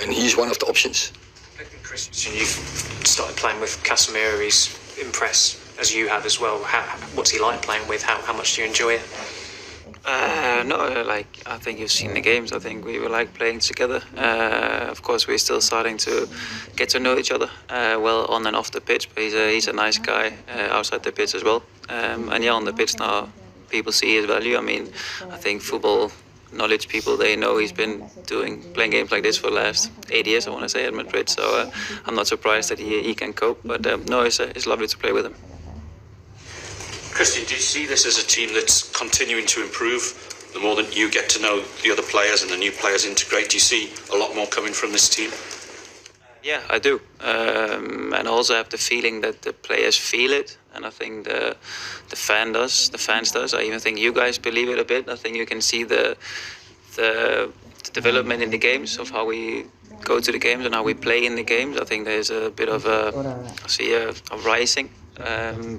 and he's one of the options. Christian, you've started playing with Casemiro. He's impressed as you have as well. What's he like playing with? How much do you enjoy it? No, I think you've seen the games. I think we like playing together. Of course, we're still starting to get to know each other well on and off the pitch. But he's a nice guy outside the pitch as well. And yeah, on the pitch now, people see his value. I mean, I think football knowledge people, they know he's been playing games like this for the last 8 years, I want to say, at Madrid. So I'm not surprised that he can cope. But no, it's lovely to play with him. Christian, do you see this as a team that's continuing to improve? The more that you get to know the other players and the new players integrate, do you see a lot more coming from this team? Yeah, I do. And I also have the feeling that the players feel it. And I think the fans does. I even think you guys believe it a bit. I think you can see the development in the games of how we go to the games and how we play in the games. I think there's a bit of a rising.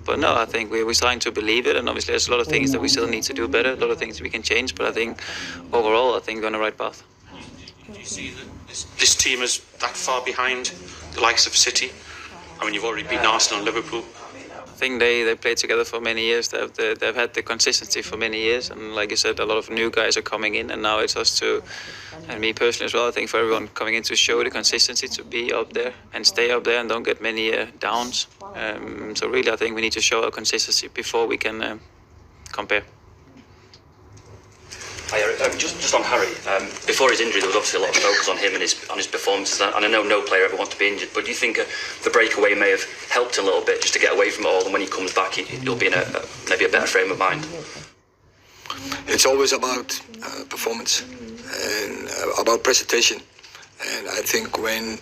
But no, I think we're starting to believe it, and obviously there's a lot of things that we still need to do better, a lot of things we can change, but I think overall, I think we're on the right path. Do you see that this team is that far behind the likes of City? I mean, you've already beaten Arsenal and Liverpool. I think they played together for many years. They've had the consistency for many years, and like you said, a lot of new guys are coming in, and now it's us to, and me personally as well, I think for everyone coming in to show the consistency, to be up there and stay up there and don't get many downs. So really, I think we need to show our consistency before we can compare. Hi, Eric. Just on Harry, before his injury there was obviously a lot of focus on him and his performances, and I know no player ever wants to be injured, but do you think the breakaway may have helped a little bit just to get away from it all, and when he comes back he'll be in maybe a better frame of mind? It's always about performance and about presentation, and I think when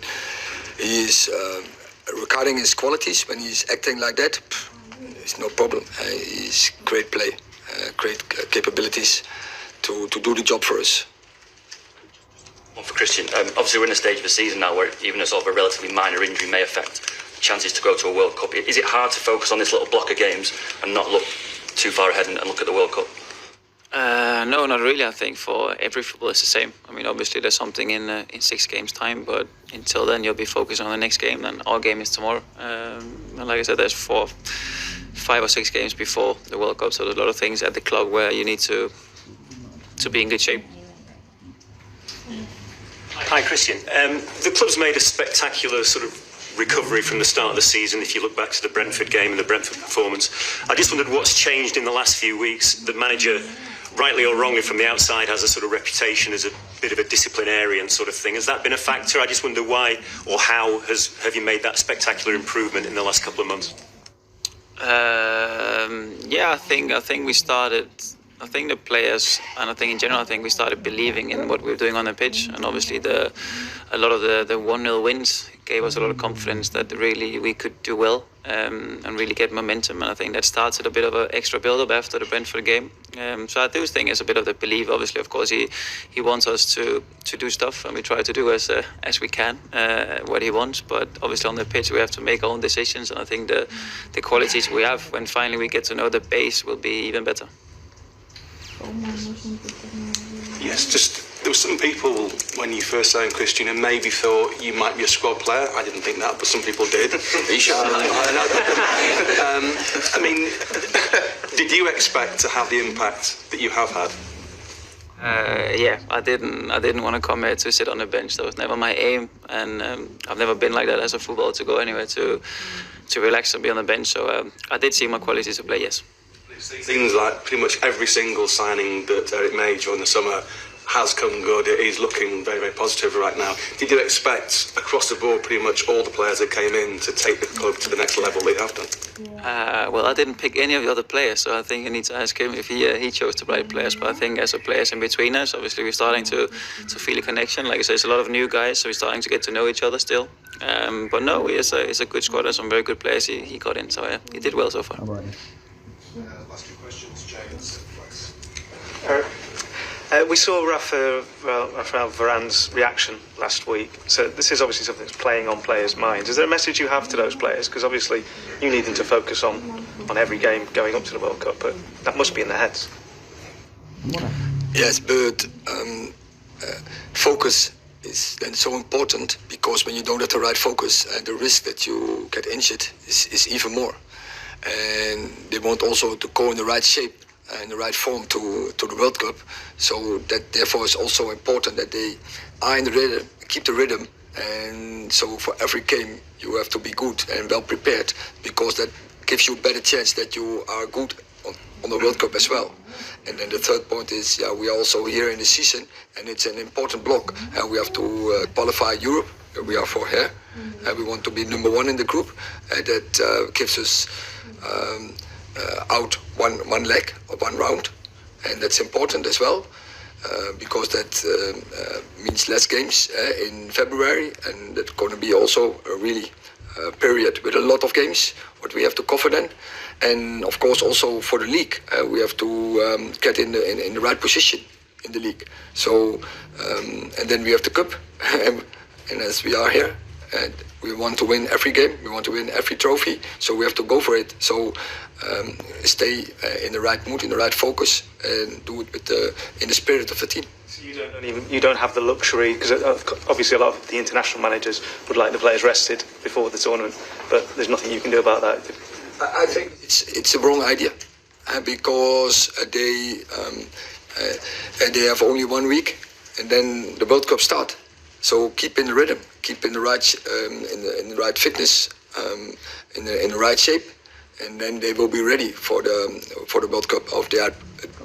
he's recording his qualities, when he's acting like that, it's no problem. He's great play, great capabilities to do the job for us. One for Christian. Obviously we're in a stage of the season now where even a sort of a relatively minor injury may affect chances to go to a World Cup. Is it hard to focus on this little block of games and not look too far ahead and look at the World Cup? No, not really. I think for every football it's the same. I mean, obviously there's something in 6 games time, but until then you'll be focused on the next game, and our game is tomorrow. And like I said, there's 5 or 6 games before the World Cup, so there's a lot of things at the club where you need to be in good shape. Hi, Christian. The club's made a spectacular sort of recovery from the start of the season, if you look back to the Brentford game and the Brentford performance. I just wondered what's changed in the last few weeks. The manager, rightly or wrongly from the outside, has a sort of reputation as a bit of a disciplinarian sort of thing. Has that been a factor? I just wonder why or how have you made that spectacular improvement in the last couple of months? Yeah, I think we started. I think the players, and I think in general, I think we started believing in what we were doing on the pitch, and obviously a lot of the 1-0 wins gave us a lot of confidence that really we could do well and really get momentum, and I think that started a bit of an extra build-up after the Brentford game. So I do think it's a bit of the belief. Obviously, of course, he wants us to do stuff, and we try to do as we can what he wants, but obviously on the pitch we have to make our own decisions, and I think the qualities we have when finally we get to know the base will be even better. Yes, just there were some people when you first signed Christian and maybe thought you might be a squad player. I didn't think that, but some people did. I mean, did you expect to have the impact that you have had? Yeah, I didn't want to come here to sit on the bench. That was never my aim, and I've never been like that as a footballer, to go anywhere to relax and be on the bench. So I did see my qualities to play, yes. It seems like pretty much every single signing that Eric made during the summer has come good. He's looking very, very positive right now. Did you expect across the board pretty much all the players that came in to take the club to the next level they have done? Well, I didn't pick any of the other players, so I think you need to ask him if he chose to play players. But I think as a players in between us, obviously we're starting to feel a connection. Like I said, there's a lot of new guys, so we're starting to get to know each other still. But no, it's a good squad and some very good players he got in, so he did well so far. Last 2 questions, James. We saw Rafael Varane's reaction last week, so this is obviously something that's playing on players' minds. Is there a message you have to those players? Because obviously you need them to focus on every game going up to the World Cup, but that must be in their heads. Yes, but focus is then so important, because when you don't have the right focus, the risk that you get injured is even more. And they want also to go in the right shape and the right form to the World Cup. So that therefore is also important that they are in the rhythm, keep the rhythm. And so for every game you have to be good and well prepared, because that gives you a better chance that you are good on the World Cup as well. And then the third point is, we are also here in the season, and it's an important block. We have to qualify Europe. We are for here. We want to be number one in the group. That gives us out one leg or one round, and that's important as well, because that means less games in February, and that's going to be also a really period with a lot of games what we have to cover then. And of course also for the league, we have to get in the right position in the league. So and then we have the cup, and as we are here, and we want to win every game, we want to win every trophy, so we have to go for it. So stay in the right mood, in the right focus, and do it with in the spirit of the team. So you don't have the luxury, because obviously a lot of the international managers would like the players rested before the tournament, but there's nothing you can do about that. I think it's a wrong idea, because they have only 1 week, and then the World Cup start. So keep in the rhythm, keep in the right in the right fitness, in the right shape, and then they will be ready for the World Cup. If they are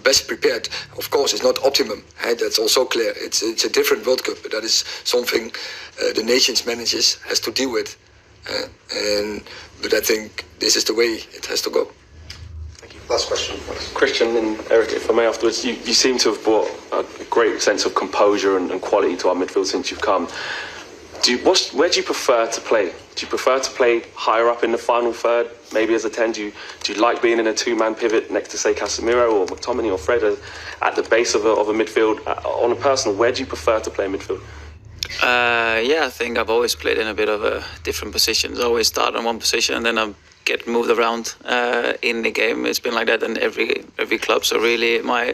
best prepared, of course, it's not optimum. That's also clear. It's a different World Cup, but that is something the nations managers has to deal with. But I think this is the way it has to go. Last question, please. Christian and Eric, if I may, afterwards, you seem to have brought a great sense of composure and quality to our midfield since you've come. Where do you prefer to play? Do you prefer to play higher up in the final third, maybe as a 10? Do you like being in a two-man pivot next to, say, Casemiro or McTominay or Fred at the base of a midfield? On a personal, where do you prefer to play midfield? I think I've always played in a bit of a different positions. I always start on one position and then I get moved around in the game. It's been like that in every club. So really, my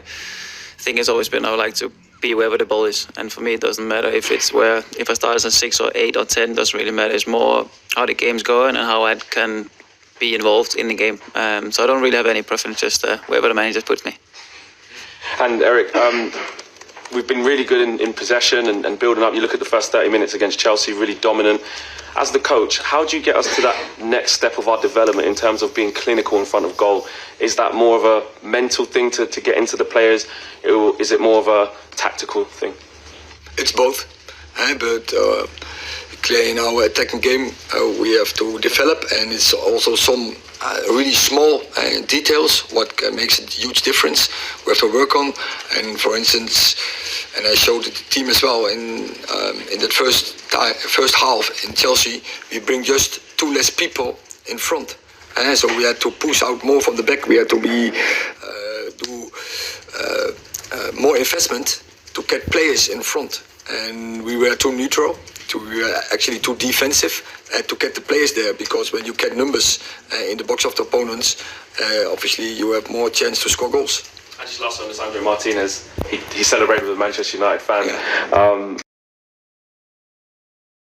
thing has always been I would like to be wherever the ball is. And for me, it doesn't matter if I start as a 6 or 8 or 10. Doesn't really matter. It's more how the game's going and how I can be involved in the game. So I don't really have any preference, just wherever the manager puts me. And Eric, we've been really good in possession and building up. You look at the first 30 minutes against Chelsea, really dominant. As the coach, how do you get us to that next step of our development in terms of being clinical in front of goal? Is that more of a mental thing to get into the players? Is it more of a tactical thing? It's both, but clearly in our attacking game we have to develop, and it's also some really small details what makes a huge difference we have to work on. And for instance, and I showed it to the team as well, in that first half in Chelsea, we bring just 2 less people in front, so we had to push out more from the back. We had to do more investment to get players in front, and we were too neutral. We were actually too defensive to get the players there, because when you get numbers in the box of the opponents, obviously you have more chance to score goals. And just last one is Andre Martinez. He celebrated with a Manchester United fan. Yeah.